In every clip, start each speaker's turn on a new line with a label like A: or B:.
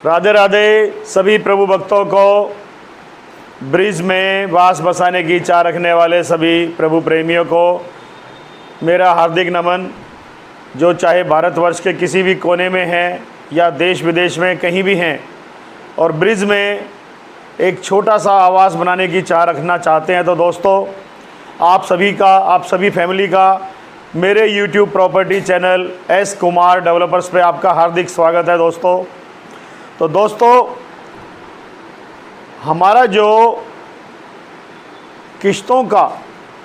A: राधे राधे सभी प्रभु भक्तों को। ब्रिज में वास बसाने की इच्छा रखने वाले सभी प्रभु प्रेमियों को मेरा हार्दिक नमन। जो चाहे भारतवर्ष के किसी भी कोने में हैं या देश विदेश में कहीं भी हैं और ब्रिज में एक छोटा सा आवास बनाने की चाह रखना चाहते हैं, तो दोस्तों आप सभी फैमिली का मेरे YouTube property channel S Kumar developers पे आपका हार्दिक स्वागत है दोस्तों। तो दोस्तों हमारा जो किश्तों का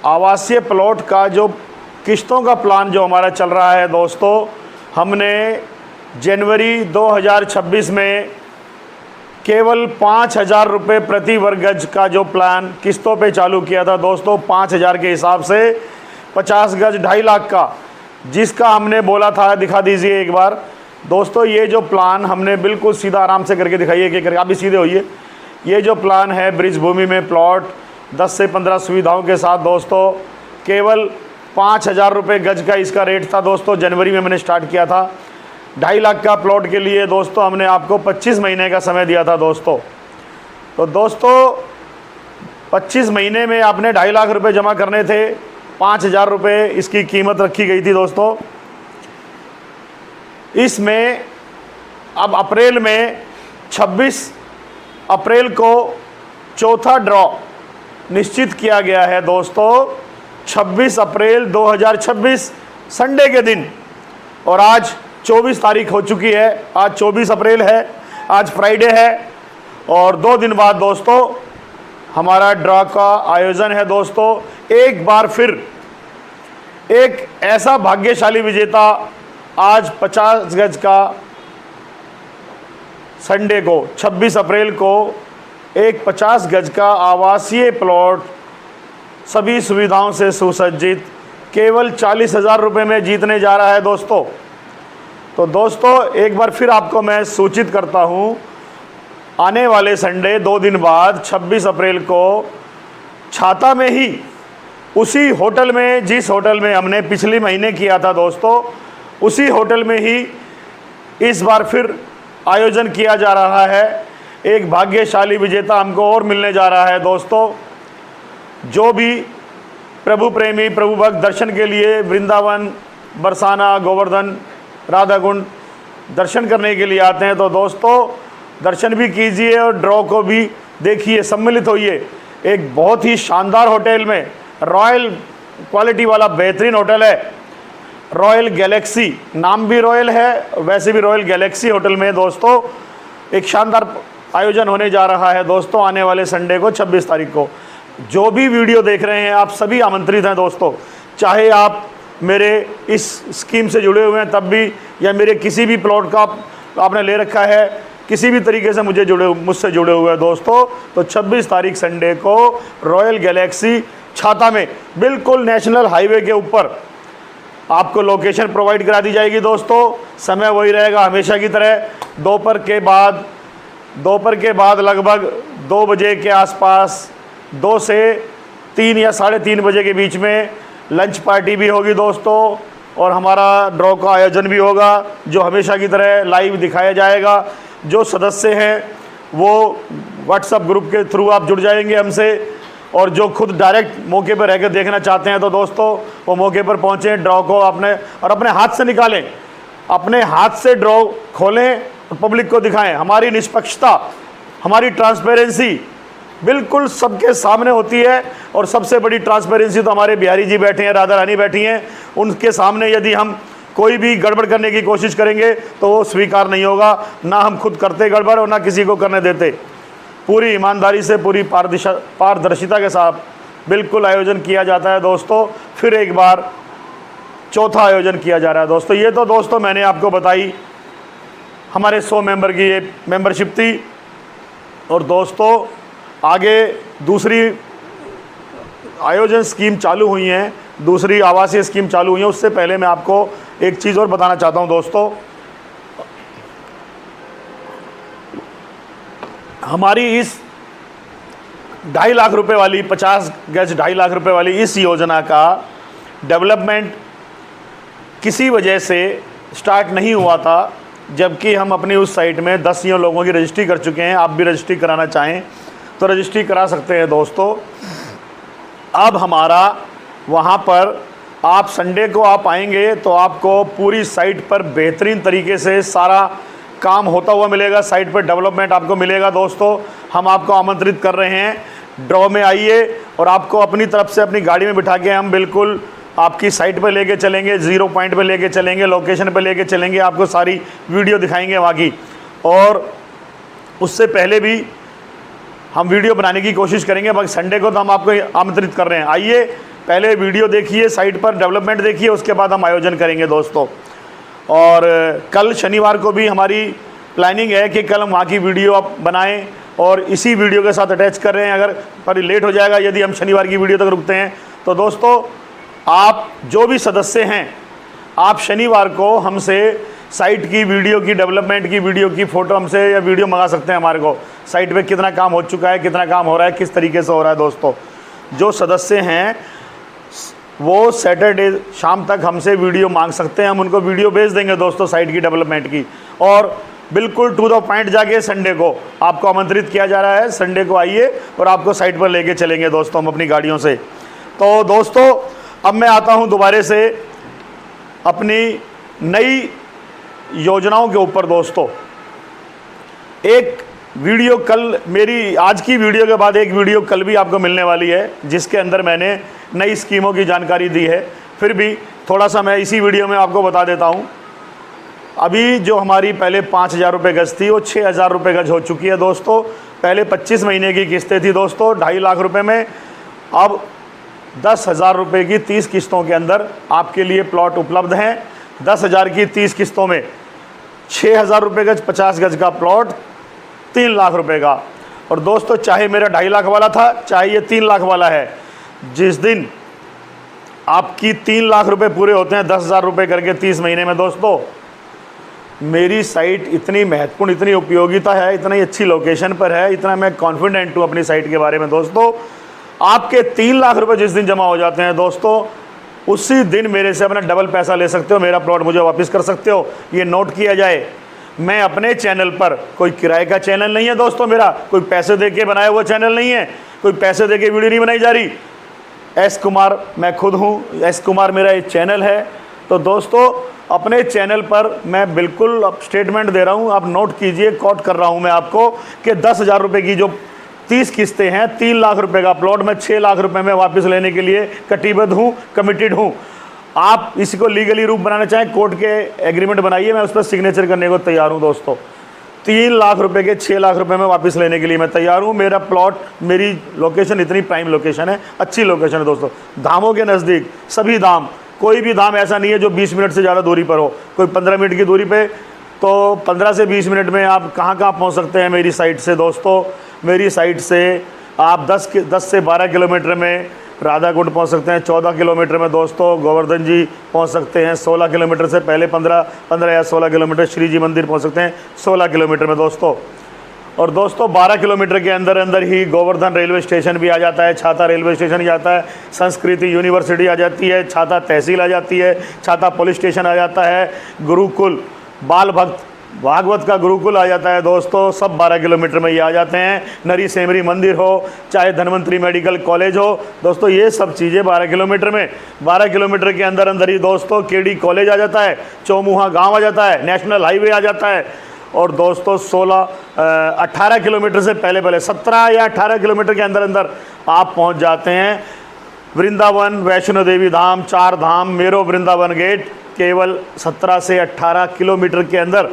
A: आवासीय प्लॉट का जो किश्तों का प्लान जो हमारा चल रहा है दोस्तों, हमने जनवरी 2026 में केवल 5,000 रुपये प्रति वर्ग गज का जो प्लान किस्तों पे चालू किया था दोस्तों। 5,000 के हिसाब से 50 गज 2.5 लाख का, जिसका हमने बोला था, दिखा दीजिए एक बार दोस्तों। ये जो प्लान हमने बिल्कुल सीधा आराम से करके दिखाइए कि करके आप भी सीधे होइए। ये जो प्लान है ब्रिज भूमि में प्लॉट 10 से 15 सुविधाओं के साथ दोस्तों, केवल 5,000 रुपये गज का इसका रेट था दोस्तों। जनवरी में मैंने स्टार्ट किया था। 2.5 लाख का प्लॉट के लिए दोस्तों हमने आपको 25 महीने का समय दिया था दोस्तों। तो दोस्तों 25 महीने में आपने 2.5 लाख रुपये जमा करने थे। 5,000 रुपये इसकी कीमत रखी गई थी दोस्तों। इसमें अब अप्रैल में 26 अप्रैल को चौथा ड्रॉ निश्चित किया गया है दोस्तों। 26 अप्रैल 2026 संडे के दिन, और आज 24 तारीख हो चुकी है। आज 24 अप्रैल है, आज फ्राइडे है, और 2 दिन बाद दोस्तों हमारा ड्रॉ का आयोजन है दोस्तों। एक बार फिर एक ऐसा भाग्यशाली विजेता आज 50 गज का संडे को 26 अप्रैल को एक 50 गज का आवासीय प्लॉट सभी सुविधाओं से सुसज्जित केवल 40,000 रुपये में जीतने जा रहा है दोस्तों। तो दोस्तों एक बार फिर आपको मैं सूचित करता हूं, आने वाले संडे 2 दिन बाद 26 अप्रैल को छाता में ही, उसी होटल में जिस होटल में हमने पिछले महीने किया था दोस्तों, उसी होटल में ही इस बार फिर आयोजन किया जा रहा है। एक भाग्यशाली विजेता हमको और मिलने जा रहा है दोस्तों। जो भी प्रभु प्रेमी प्रभु भक्त दर्शन के लिए वृंदावन, बरसाना, गोवर्धन, राधाकुंड दर्शन करने के लिए आते हैं, तो दोस्तों दर्शन भी कीजिए और ड्रॉ को भी देखिए, सम्मिलित होइए। एक बहुत ही शानदार होटल में, रॉयल क्वालिटी वाला बेहतरीन होटल है, रॉयल गैलेक्सी। नाम भी रॉयल है, वैसे भी रॉयल गैलेक्सी होटल में दोस्तों एक शानदार आयोजन होने जा रहा है दोस्तों, आने वाले संडे को 26 तारीख को। जो भी वीडियो देख रहे हैं आप सभी आमंत्रित हैं दोस्तों। चाहे आप मेरे इस स्कीम से जुड़े हुए हैं तब भी, या मेरे किसी भी प्लॉट का आपने ले रखा है, किसी भी तरीके से मुझसे जुड़े हुए हैं दोस्तों, तो 26 तारीख संडे को रॉयल गैलेक्सी छाता में, बिल्कुल नेशनल हाईवे के ऊपर आपको लोकेशन प्रोवाइड करा दी जाएगी दोस्तों। समय वही रहेगा हमेशा की तरह, दोपहर के बाद लगभग 2 बजे के आसपास, 2 से 3 या 3:30 बजे के बीच में लंच पार्टी भी होगी दोस्तों, और हमारा ड्रॉ का आयोजन भी होगा, जो हमेशा की तरह लाइव दिखाया जाएगा। जो सदस्य हैं वो व्हाट्सएप ग्रुप के थ्रू आप जुड़ जाएंगे हमसे, और जो खुद डायरेक्ट मौके पर रहकर देखना चाहते हैं तो दोस्तों वो मौके पर पहुँचें, ड्रॉ को अपने हाथ से निकालें, अपने हाथ से ड्रॉ खोलें और पब्लिक को दिखाएं। हमारी निष्पक्षता, हमारी ट्रांसपेरेंसी बिल्कुल सबके सामने होती है, और सबसे बड़ी ट्रांसपेरेंसी तो हमारे बिहारी जी बैठे हैं, राधा रानी बैठी हैं, उनके सामने यदि हम कोई भी गड़बड़ करने की कोशिश करेंगे तो वो स्वीकार नहीं होगा। ना हम खुद करते गड़बड़ और ना किसी को करने देते। पूरी ईमानदारी से, पूरी पारदर्शिता के साथ बिल्कुल आयोजन किया जाता है दोस्तों। फिर एक बार चौथा आयोजन किया जा रहा है दोस्तों। ये तो दोस्तों मैंने आपको बताई हमारे 100 मेंबर की ये मेंबरशिप थी, और दोस्तों आगे दूसरी आयोजन स्कीम चालू हुई हैं, दूसरी आवासीय स्कीम चालू हुई है। उससे पहले मैं आपको एक चीज़ और बताना चाहता हूं दोस्तों। हमारी इस 2.5 लाख रुपए वाली 50 गज 2.5 लाख रुपए वाली इस योजना का डेवलपमेंट किसी वजह से स्टार्ट नहीं हुआ था जबकि हम अपनी उस साइट में 10 लोगों की रजिस्ट्री कर चुके हैं। आप भी रजिस्ट्री कराना चाहें तो रजिस्ट्री करा सकते हैं दोस्तों। अब हमारा वहाँ पर आप संडे को आप आएंगे तो आपको पूरी साइट पर बेहतरीन तरीके से सारा काम होता हुआ मिलेगा, साइट पर डेवलपमेंट आपको मिलेगा दोस्तों। हम आपको आमंत्रित कर रहे हैं, ड्रॉ में आइए और आपको अपनी तरफ से अपनी गाड़ी में बिठा के हम बिल्कुल आपकी साइट पे लेके चलेंगे, 0 पॉइंट पे लेके चलेंगे, लोकेशन पे लेके चलेंगे, आपको सारी वीडियो दिखाएंगे वहाँ की। और उससे पहले भी हम वीडियो बनाने की कोशिश करेंगे, बाकी संडे को तो हम आपको आमंत्रित कर रहे हैं। आइए पहले वीडियो देखिए, साइट पर डेवलपमेंट देखिए, उसके बाद हम आयोजन करेंगे दोस्तों। और कल शनिवार को भी हमारी प्लानिंग है कि कल हम वहाँ की वीडियो आप बनाएं और इसी वीडियो के साथ अटैच कर रहे हैं। अगर पर लेट हो जाएगा यदि हम शनिवार की वीडियो तक रुकते हैं तो दोस्तों आप जो भी सदस्य हैं, आप शनिवार को हमसे साइट की वीडियो की डेवलपमेंट की वीडियो की फ़ोटो हमसे या वीडियो मंगा सकते हैं हमारे को। साइट पे कितना काम हो चुका है, कितना काम हो रहा है, किस तरीके से हो रहा है दोस्तों। जो सदस्य हैं वो सैटरडे शाम तक हमसे वीडियो मांग सकते हैं, हम उनको वीडियो भेज देंगे दोस्तों साइट की डेवलपमेंट की। और बिल्कुल टू द पॉइंट जाके संडे को आपको आमंत्रित किया जा रहा है। संडे को आइए और आपको साइट पर लेके चलेंगे दोस्तों हम अपनी गाड़ियों से। तो दोस्तों अब मैं आता हूं दोबारा से अपनी नई योजनाओं के ऊपर दोस्तों। एक वीडियो कल, मेरी आज की वीडियो के बाद एक वीडियो कल भी आपको मिलने वाली है जिसके अंदर मैंने नई स्कीमों की जानकारी दी है। फिर भी थोड़ा सा मैं इसी वीडियो में आपको बता देता हूं। अभी जो हमारी पहले 5,000 रुपये गज थी वो 6,000 रुपये गज हो चुकी है दोस्तों। पहले 25 महीने की किस्तें थी दोस्तों 2.5 लाख रुपए में। अब 10,000 रुपये की 30 किस्तों के अंदर आपके लिए प्लॉट उपलब्ध हैं। 10,000 की 30 किस्तों में 6,000 रुपये गज 50 गज का प्लॉट 3 लाख रुपए का। और दोस्तों चाहे मेरा 2.5 लाख वाला था, चाहे ये 3 लाख वाला है, जिस दिन आपकी 3 लाख रुपए पूरे होते हैं 10,000 रुपये करके 30 महीने में दोस्तों, मेरी साइट इतनी महत्वपूर्ण, इतनी उपयोगिता है, इतनी अच्छी लोकेशन पर है, इतना मैं कॉन्फिडेंट हूँ अपनी साइट के बारे में दोस्तों। आपके 3 लाख रुपए जिस दिन जमा हो जाते हैं दोस्तों, उसी दिन मेरे से अपना डबल पैसा ले सकते हो, मेरा प्लॉट मुझे वापस कर सकते हो। ये नोट किया जाए। मैं अपने चैनल पर, कोई किराए का चैनल नहीं है दोस्तों मेरा, कोई पैसे दे के बनाया हुआ चैनल नहीं है, कोई पैसे दे के वीडियो नहीं बनाई जा रही। एस कुमार मैं खुद हूँ, एस कुमार मेरा एक चैनल है। तो दोस्तों अपने चैनल पर मैं बिल्कुल अब स्टेटमेंट दे रहा हूँ, आप नोट कीजिए, कोट कर रहा हूँ मैं आपको कि 10,000 रुपये की जो 30 किस्तें हैं, 3 लाख रुपए का प्लॉट मैं 6 लाख रुपए में वापस लेने के लिए कटिबद्ध हूँ, कमिटेड हूँ। आप इसको लीगली रूप बनाना चाहें, कोर्ट के एग्रीमेंट बनाइए, मैं उस पर सिग्नेचर करने को तैयार हूँ दोस्तों। 3 लाख रुपए के 6 लाख रुपए में वापस लेने के लिए मैं तैयार हूँ। मेरा प्लॉट, मेरी लोकेशन इतनी प्राइम लोकेशन है, अच्छी लोकेशन है दोस्तों, धामों के नज़दीक सभी धाम, कोई भी धाम ऐसा नहीं है जो 20 मिनट से ज़्यादा दूरी पर हो। कोई 15 मिनट की दूरी पे, तो 15 से 20 मिनट में आप कहाँ पहुँच सकते हैं मेरी साइट से दोस्तों। मेरी साइट से आप 10 से 12 किलोमीटर में राधाकुंड पहुंच सकते हैं, 14 किलोमीटर में दोस्तों गोवर्धन जी पहुंच सकते हैं, 16 किलोमीटर से पहले 15 या 16 किलोमीटर श्री जी मंदिर पहुंच सकते हैं 16 किलोमीटर में दोस्तों। और दोस्तों 12 किलोमीटर के अंदर अंदर ही गोवर्धन रेलवे स्टेशन भी आ जाता है, छाता रेलवे स्टेशन ही आता है, संस्कृति यूनिवर्सिटी आ जाती है, छाता तहसील आ जाती है, छाता पुलिस स्टेशन आ जाता है, गुरुकुल बाल भक्त भागवत का गुरुकुल आ जाता है दोस्तों। सब 12 किलोमीटर में ये आ जाते हैं। नरी सेमरी मंदिर हो, चाहे धन्वंतरी मेडिकल कॉलेज हो दोस्तों, ये सब चीज़ें 12 किलोमीटर में। 12 किलोमीटर के अंदर अंदर ही दोस्तों केडी कॉलेज आ जाता है, चौमुहा गांव आ जाता है, नेशनल हाईवे आ जाता है। और दोस्तों 18 किलोमीटर से पहले 17 या 18 किलोमीटर के अंदर अंदर आप पहुँच जाते हैं वृंदावन, वैष्णो देवी धाम, 4 धाम, मेरो वृंदावन गेट, केवल 17 से 18 किलोमीटर के अंदर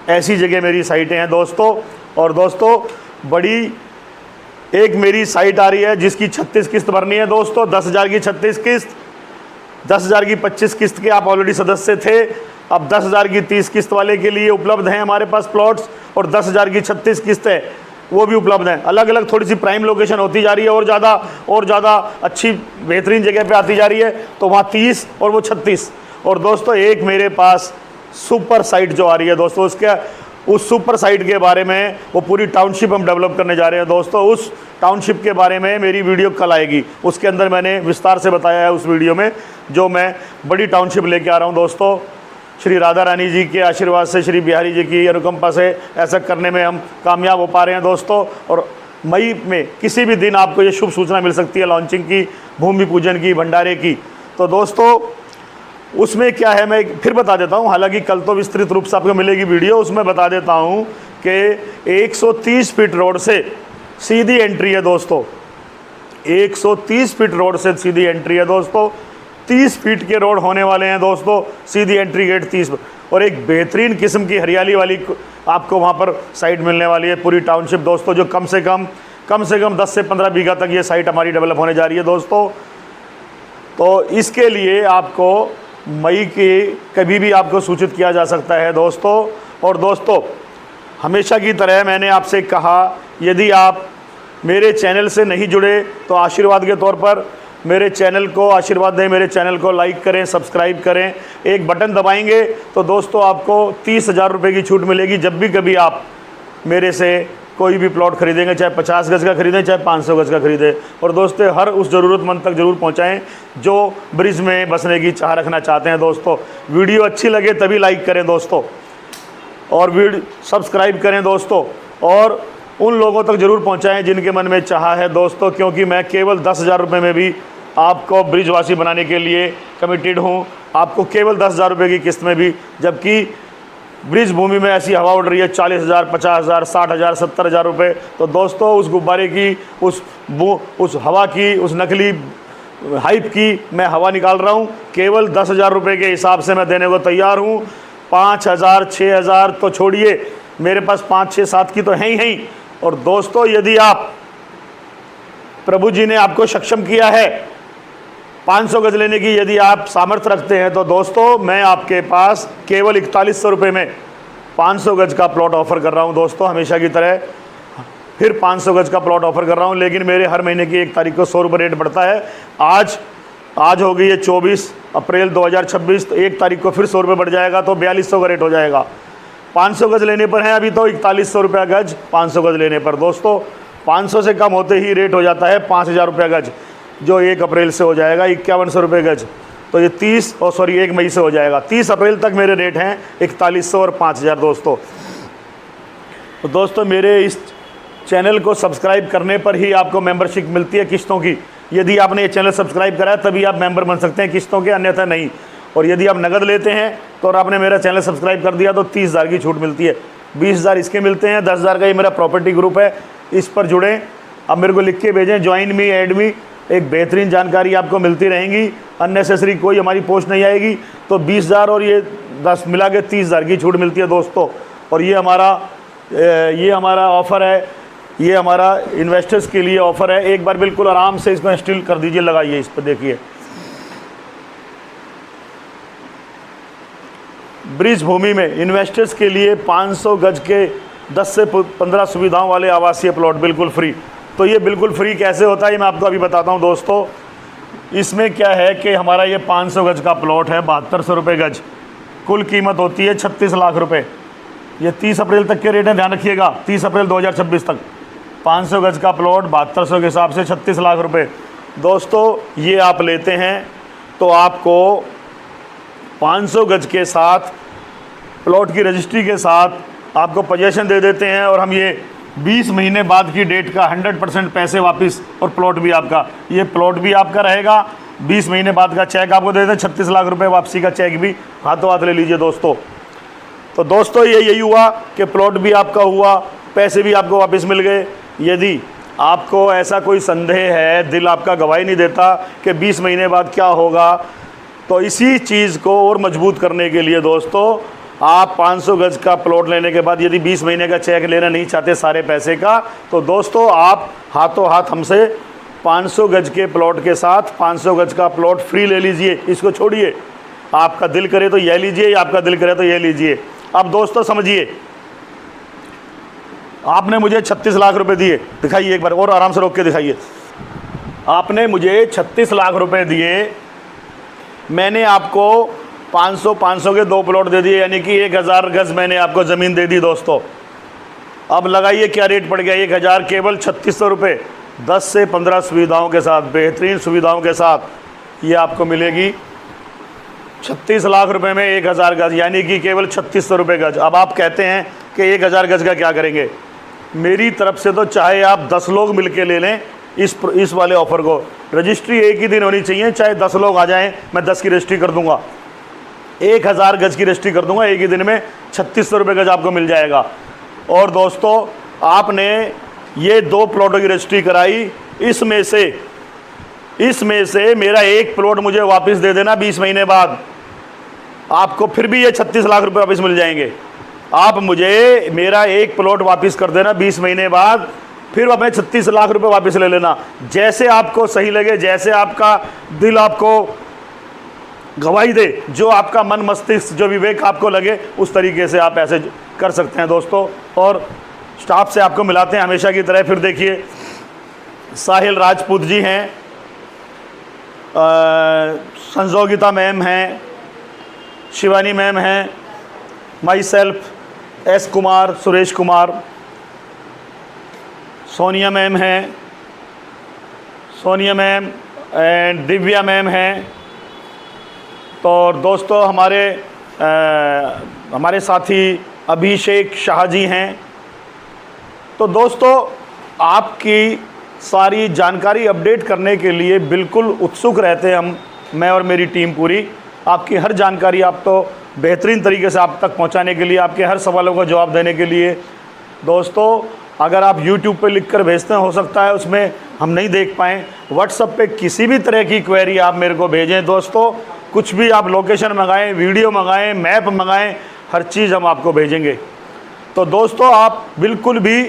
A: ऐसी जगह मेरी साइटें हैं दोस्तों। और दोस्तों बड़ी एक मेरी साइट आ रही है जिसकी 36 किस्त भरनी है दोस्तों। 10,000 की 36 किस्त, 10,000 की 25 किस्त के आप ऑलरेडी सदस्य थे। अब 10,000 की 30 किस्त वाले के लिए उपलब्ध हैं हमारे पास प्लॉट्स, और 10,000 की 36 किस्त है वो भी उपलब्ध हैं। अलग अलग थोड़ी सी प्राइम लोकेशन होती जा रही है, और ज़्यादा अच्छी बेहतरीन जगह पे आती जा रही है, तो वहाँ 30 और वो 36। और दोस्तों एक मेरे पास सुपर साइट जो आ रही है दोस्तों, उस सुपर साइट के बारे में, वो पूरी टाउनशिप हम डेवलप करने जा रहे हैं दोस्तों। उस टाउनशिप के बारे में मेरी वीडियो कल आएगी, उसके अंदर मैंने विस्तार से बताया है उस वीडियो में, जो मैं बड़ी टाउनशिप लेके आ रहा हूं दोस्तों। श्री राधा रानी जी के आशीर्वाद से, श्री बिहारी जी की अनुकंपा से ऐसा करने में हम कामयाब हो पा रहे हैं दोस्तों। और मई में किसी भी दिन आपको ये शुभ सूचना मिल सकती है लॉन्चिंग की, भूमि पूजन की, भंडारे की। तो दोस्तों उसमें क्या है मैं फिर बता देता हूँ, हालांकि कल तो विस्तृत रूप से आपको मिलेगी वीडियो, उसमें बता देता हूँ कि 130 फीट रोड से सीधी एंट्री है दोस्तों। 130 फीट रोड से सीधी एंट्री है दोस्तों। 30 फीट के रोड होने वाले हैं दोस्तों, सीधी एंट्री गेट 30, और एक बेहतरीन किस्म की हरियाली वाली आपको वहाँ पर साइट मिलने वाली है पूरी टाउनशिप दोस्तों, जो कम से कम 10 से 15 बीघा तक ये साइट हमारी डेवलप होने जा रही है दोस्तों। तो इसके लिए आपको मई के कभी भी आपको सूचित किया जा सकता है दोस्तों। और दोस्तों हमेशा की तरह मैंने आपसे कहा, यदि आप मेरे चैनल से नहीं जुड़े तो आशीर्वाद के तौर पर मेरे चैनल को आशीर्वाद दें, मेरे चैनल को लाइक करें, सब्सक्राइब करें, एक बटन दबाएंगे तो दोस्तों आपको 30,000 रुपये की छूट मिलेगी जब भी कभी आप मेरे से कोई भी प्लॉट खरीदेंगे, चाहे 50 गज का खरीदें, चाहे 500 गज का खरीदें। और दोस्तों हर उस ज़रूरतमंद तक ज़रूर पहुंचाएं जो ब्रिज में बसने की चाह रखना चाहते हैं दोस्तों। वीडियो अच्छी लगे तभी लाइक करें दोस्तों, और वीडियो सब्सक्राइब करें दोस्तों, और उन लोगों तक ज़रूर पहुंचाएं जिनके मन में चाह है दोस्तों, क्योंकि मैं केवल 10,000 रुपये में भी आपको ब्रिजवासी बनाने के लिए कमिटेड हूं। आपको केवल 10,000 रुपये की किस्त में भी, जबकि ब्रिज भूमि में ऐसी हवा उड़ रही है 40,000, 50,000, 60,000, 70,000 रुपये। तो दोस्तों उस गुब्बारे की, उस हवा की, उस नकली हाइप की मैं हवा निकाल रहा हूँ। केवल 10,000 रुपये के हिसाब से मैं देने को तैयार हूँ। 5,000, 6,000 तो छोड़िए, मेरे पास 5, 6, 7 की तो है ही। और दोस्तों यदि आप, प्रभु जी ने आपको सक्षम किया है 500 गज लेने की, यदि आप सामर्थ्य रखते हैं, तो दोस्तों मैं आपके पास केवल 4100 रुपये में 500 गज का प्लॉट ऑफ़र कर रहा हूं दोस्तों। हमेशा की तरह फिर 500 गज का प्लॉट ऑफ़र कर रहा हूं, लेकिन मेरे हर महीने की 1 तारीख को 100 रुपये रेट बढ़ता है। आज हो गई है 24 अप्रैल 2026, तो 1 तारीख को फिर 100 रुपये बढ़ जाएगा, तो 4200 का रेट हो जाएगा। 500 गज लेने पर है अभी तो 4100 रुपये गज 500 गज लेने पर दोस्तों। 500 से कम होते ही रेट हो जाता है 5,000 रुपये गज, जो 1 अप्रैल से हो जाएगा 5100 रुपये गज। तो ये 1 मई से हो जाएगा। 30 अप्रैल तक मेरे रेट हैं 4100 और 5,000 दोस्तों। तो दोस्तों मेरे इस चैनल को सब्सक्राइब करने पर ही आपको मेंबरशिप मिलती है किस्तों की। यदि आपने ये चैनल सब्सक्राइब करा है तभी आप मेंबर बन सकते हैं किस्तों के, अन्यथा नहीं। और यदि आप नगद लेते हैं तो और आपने मेरा चैनल सब्सक्राइब कर दिया तो 30,000 की छूट मिलती है। 20,000 इसके मिलते हैं, 10,000 का ये मेरा प्रॉपर्टी ग्रुप है, इस पर जुड़ें। अब मेरे को लिख के भेजें, ज्वाइन मी, ऐड मी, एक बेहतरीन जानकारी आपको मिलती रहेंगी। अननेसेसरी कोई हमारी पोस्ट नहीं आएगी। तो 20,000 और ये 10 मिला के 30,000 की छूट मिलती है दोस्तों। और ये हमारा ऑफ़र है, ये हमारा इन्वेस्टर्स के लिए ऑफ़र है। एक बार बिल्कुल आराम से इसको इंस्टॉल कर दीजिए, लगाइए इस पर, देखिए ब्रिज भूमि में इन्वेस्टर्स के लिए 500 गज के 10 से 15 सुविधाओं वाले आवासीय प्लॉट बिल्कुल फ्री। तो ये बिल्कुल फ्री कैसे होता है ये मैं आपको अभी बताता हूँ दोस्तों। इसमें क्या है कि हमारा ये 500 गज का प्लॉट है 7200 रुपये गज, कुल कीमत होती है 36 लाख रुपए। ये 30 अप्रैल तक के रेट हैं, ध्यान रखिएगा, 30 अप्रैल 2026 तक 500 गज का प्लॉट 7200 के हिसाब से 36 लाख रुपए। दोस्तों ये आप लेते हैं तो आपको 500 गज के साथ प्लॉट की रजिस्ट्री के साथ आपको पोजीशन दे देते हैं, और हम ये 20 महीने बाद की डेट का 100% पैसे वापस, और प्लॉट भी आपका, ये प्लॉट भी आपका रहेगा। 20 महीने बाद का चेक आपको दे देते हैं, 36 लाख रुपए वापसी का चेक भी हाथों हाथ ले लीजिए दोस्तों। तो दोस्तों यही हुआ कि प्लॉट भी आपका हुआ, पैसे भी आपको वापस मिल गए। यदि आपको ऐसा कोई संदेह है, दिल आपका गवाही नहीं देता कि 20 महीने बाद क्या होगा, तो इसी चीज़ को और मजबूत करने के लिए दोस्तों आप 500 गज का प्लॉट लेने के बाद यदि 20 महीने का चेक लेना नहीं चाहते सारे पैसे का, तो दोस्तों आप हाथों हाथ हमसे 500 गज के प्लॉट के साथ 500 गज का प्लॉट फ्री ले लीजिए। इसको छोड़िए, आपका दिल करे तो यह लीजिए, आपका दिल करे तो यह लीजिए। अब दोस्तों समझिए, आपने मुझे 36 लाख रुपए दिए, दिखाइए एक बार और आराम से रोक के दिखाइए। आपने मुझे 36 लाख रुपए दिए, मैंने आपको 500 के 2 प्लॉट दे दिए, यानी कि 1000 गज मैंने आपको ज़मीन दे दी दोस्तों। अब लगाइए क्या रेट पड़ गया, 1000 केवल 3600 रुपये, 10 से 15 सुविधाओं के साथ, बेहतरीन सुविधाओं के साथ ये आपको मिलेगी। 36 लाख रुपए में 1000 गज, यानी कि केवल 3600 रुपये गज। अब आप कहते हैं कि 1000 गज का क्या करेंगे? मेरी तरफ से तो चाहे आप 10 लोग मिलके ले लें इस वाले ऑफ़र को, रजिस्ट्री एक ही दिन होनी चाहिए, चाहे 10 लोग आ जाएं, मैं 10 की रजिस्ट्री कर दूंगा, 1000 गज की रजिस्ट्री कर दूंगा, एक ही दिन में 3600 रुपये गज आपको मिल जाएगा। और दोस्तों, आपने ये 2 प्लॉटों की रजिस्ट्री कराई, इसमें से मेरा एक प्लॉट मुझे वापस दे देना 20 महीने बाद, आपको फिर भी ये 36 लाख रुपए वापस मिल जाएंगे। आप मुझे मेरा एक प्लॉट वापस कर देना 20 महीने बाद, फिर अपने 36 लाख रुपए वापस ले लेना, जैसे आपको सही लगे, जैसे आपका दिल आपको गवाही दे, जो आपका मन मस्तिष्क, जो विवेक आपको लगे, उस तरीके से आप ऐसे कर सकते हैं दोस्तों। और स्टाफ से आपको मिलाते हैं हमेशा की तरह। फिर देखिए, साहिल राजपूत जी हैं, संजोगिता मैम हैं, शिवानी मैम हैं, myself S Kumar, Suresh Kumar, Sonia ma'am हैं, Sonia ma'am and Divya ma'am हैं। तो दोस्तों, हमारे साथी अभिषेक शाह जी हैं। तो दोस्तों, आपकी सारी जानकारी अपडेट करने के लिए बिल्कुल उत्सुक रहते हैं मैं और मेरी टीम पूरी। आपकी हर जानकारी आप तो बेहतरीन तरीके से आप तक पहुंचाने के लिए, आपके हर सवालों का जवाब देने के लिए। दोस्तों, अगर आप YouTube पे लिख कर भेजते हैं, हो सकता है उसमें हम नहीं देख पाएँ, व्हाट्सएप पे किसी भी तरह की क्वेरी आप मेरे को भेजें दोस्तों, कुछ भी आप लोकेशन मंगाएं, वीडियो मंगाएं, मैप मंगाएं, हर चीज़ हम आपको भेजेंगे। तो दोस्तों, आप बिल्कुल भी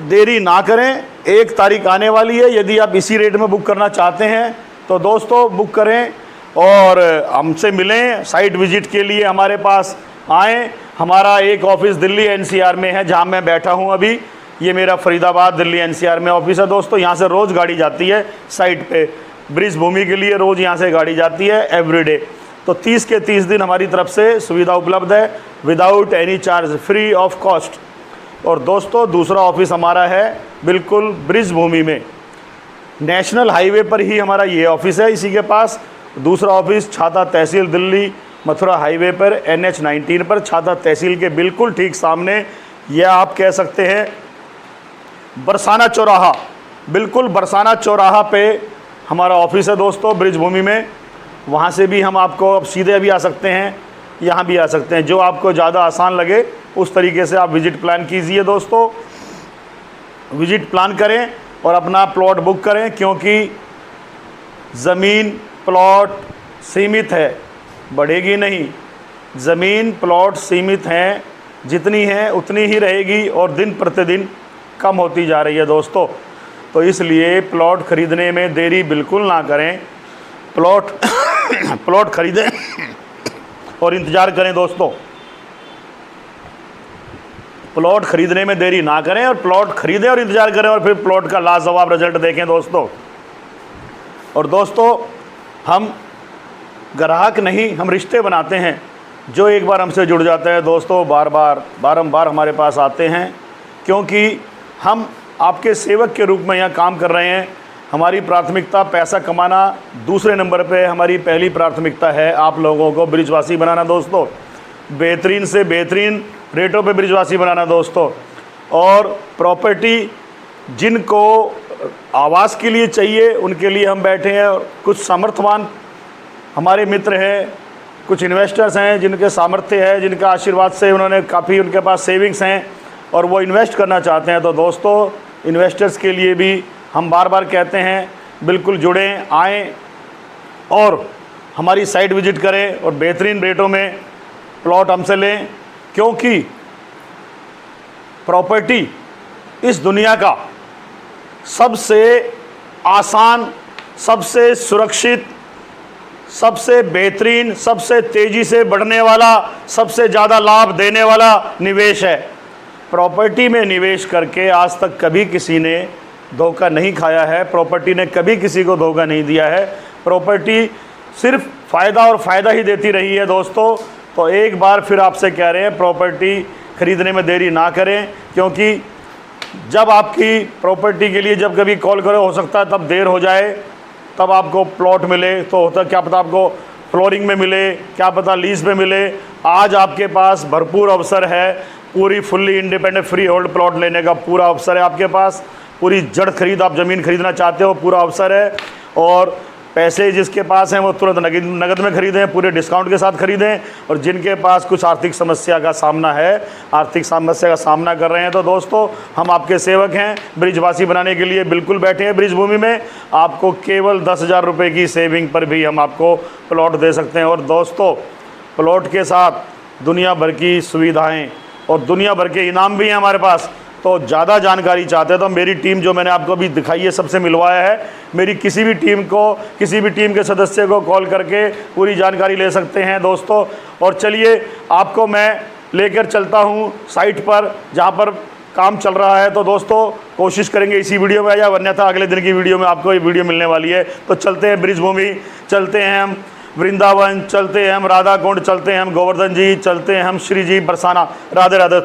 A: देरी ना करें, 1 तारीख आने वाली है। यदि आप इसी रेट में बुक करना चाहते हैं तो दोस्तों बुक करें और हमसे मिलें, साइट विजिट के लिए हमारे पास आएँ। हमारा एक ऑफ़िस दिल्ली NCR में है, जहां मैं बैठा हूं अभी। ये मेरा फरीदाबाद दिल्ली NCR में ऑफ़िस है दोस्तों। यहां से रोज़ गाड़ी जाती है साइट पे, ब्रिज भूमि के लिए रोज़ यहां से गाड़ी जाती है एवरीडे। तो 30 के 30 दिन हमारी तरफ से सुविधा उपलब्ध है, without any charge, free of cost. और दोस्तों, दूसरा ऑफ़िस हमारा है बिल्कुल ब्रिज भूमि में, नेशनल हाईवे पर ही हमारा ये ऑफ़िस है। इसी के पास दूसरा ऑफ़िस छाता तहसील दिल्ली मथुरा हाईवे पर NH-19 पर, छाता तहसील के बिल्कुल ठीक सामने, यह आप कह सकते हैं बरसाना चौराहा, बिल्कुल बरसाना चौराहा पे हमारा ऑफ़िस है दोस्तों, ब्रिज भूमि में। वहाँ से भी हम आपको, अब सीधे भी आ सकते हैं, यहाँ भी आ सकते हैं, जो आपको ज़्यादा आसान लगे उस तरीके से आप विज़िट प्लान कीजिए दोस्तों। विज़िट प्लान करें और अपना प्लॉट बुक करें, क्योंकि ज़मीन प्लॉट सीमित है, बढ़ेगी नहीं। ज़मीन प्लॉट सीमित हैं, जितनी है उतनी ही रहेगी और दिन प्रतिदिन कम होती जा रही है दोस्तों। तो इसलिए प्लॉट ख़रीदने में देरी बिल्कुल ना करें, प्लॉट ख़रीदें और इंतज़ार करें दोस्तों। प्लॉट ख़रीदने में देरी ना करें और प्लॉट ख़रीदें और इंतज़ार करें, और फिर प्लॉट का लाजवाब रिजल्ट देखें दोस्तों। और दोस्तों, हम ग्राहक नहीं, हम रिश्ते बनाते हैं। जो एक बार हमसे जुड़ जाते हैं दोस्तों, बारंबार हमारे पास आते हैं, क्योंकि हम आपके सेवक के रूप में यहाँ काम कर रहे हैं। हमारी प्राथमिकता पैसा कमाना दूसरे नंबर पे, हमारी पहली प्राथमिकता है आप लोगों को ब्रिजवासी बनाना दोस्तों, बेहतरीन से बेहतरीन रेटों पे ब्रिजवासी बनाना दोस्तों। और प्रॉपर्टी जिनको आवास के लिए चाहिए, उनके लिए हम बैठे हैं। और कुछ सामर्थ्यवान हमारे मित्र हैं, कुछ इन्वेस्टर्स हैं जिनके सामर्थ्य है, जिनका आशीर्वाद से उन्होंने काफ़ी, उनके पास सेविंग्स हैं और वो इन्वेस्ट करना चाहते हैं। तो दोस्तों, इन्वेस्टर्स के लिए भी हम बार बार कहते हैं, बिल्कुल जुड़ें, आएँ और हमारी साइट विजिट करें और बेहतरीन रेटों में प्लॉट हमसे लें, क्योंकि प्रॉपर्टी इस दुनिया का सबसे आसान, सबसे सुरक्षित, सबसे बेहतरीन, सबसे तेज़ी से बढ़ने वाला, सबसे ज़्यादा लाभ देने वाला निवेश है। प्रॉपर्टी में निवेश करके आज तक कभी किसी ने धोखा नहीं खाया है, प्रॉपर्टी ने कभी किसी को धोखा नहीं दिया है। प्रॉपर्टी सिर्फ फ़ायदा और फ़ायदा ही देती रही है दोस्तों। तो एक बार फिर आपसे कह रहे हैं, प्रॉपर्टी ख़रीदने में देरी ना करें, क्योंकि जब आपकी प्रॉपर्टी के लिए जब कभी कॉल करो, हो सकता है तब देर हो जाए, तब आपको प्लॉट मिले, तो होता क्या पता आपको फ्लोरिंग में मिले, क्या पता लीज पे मिले। आज आपके पास भरपूर अवसर है, पूरी fully independent free hold plot लेने का पूरा अवसर है आपके पास। पूरी जड़ खरीद, आप ज़मीन खरीदना चाहते हो, पूरा अवसर है। और पैसे जिसके पास हैं वो तुरंत नगद में खरीदें, पूरे डिस्काउंट के साथ खरीदें। और जिनके पास कुछ आर्थिक समस्या का सामना है, आर्थिक समस्या का सामना कर रहे हैं, तो दोस्तों हम आपके सेवक हैं। ब्रिजवासी बनाने के लिए बिल्कुल बैठे हैं ब्रिज भूमि में। आपको केवल 10,000 रुपये की सेविंग पर भी हम आपको प्लॉट दे सकते हैं। और दोस्तों प्लॉट के साथ दुनिया भर की सुविधाएँ और दुनिया भर के इनाम भी हैं हमारे पास। तो ज़्यादा जानकारी चाहते हैं तो मेरी टीम जो मैंने आपको अभी दिखाई है, सबसे मिलवाया है, मेरी किसी भी टीम के सदस्य को कॉल करके पूरी जानकारी ले सकते हैं दोस्तों। और चलिए आपको मैं लेकर चलता हूं साइट पर जहां पर काम चल रहा है। तो दोस्तों कोशिश करेंगे इसी वीडियो में, या वरना अगले दिन की वीडियो में आपको ये वीडियो मिलने वाली है। तो चलते हैं ब्रिज भूमि, चलते हैं हम वृंदावन, चलते हैं हम राधा कुंड, चलते हैं हम गोवर्धन जी, चलते हैं हम श्री जी बरसाना। राधे राधे।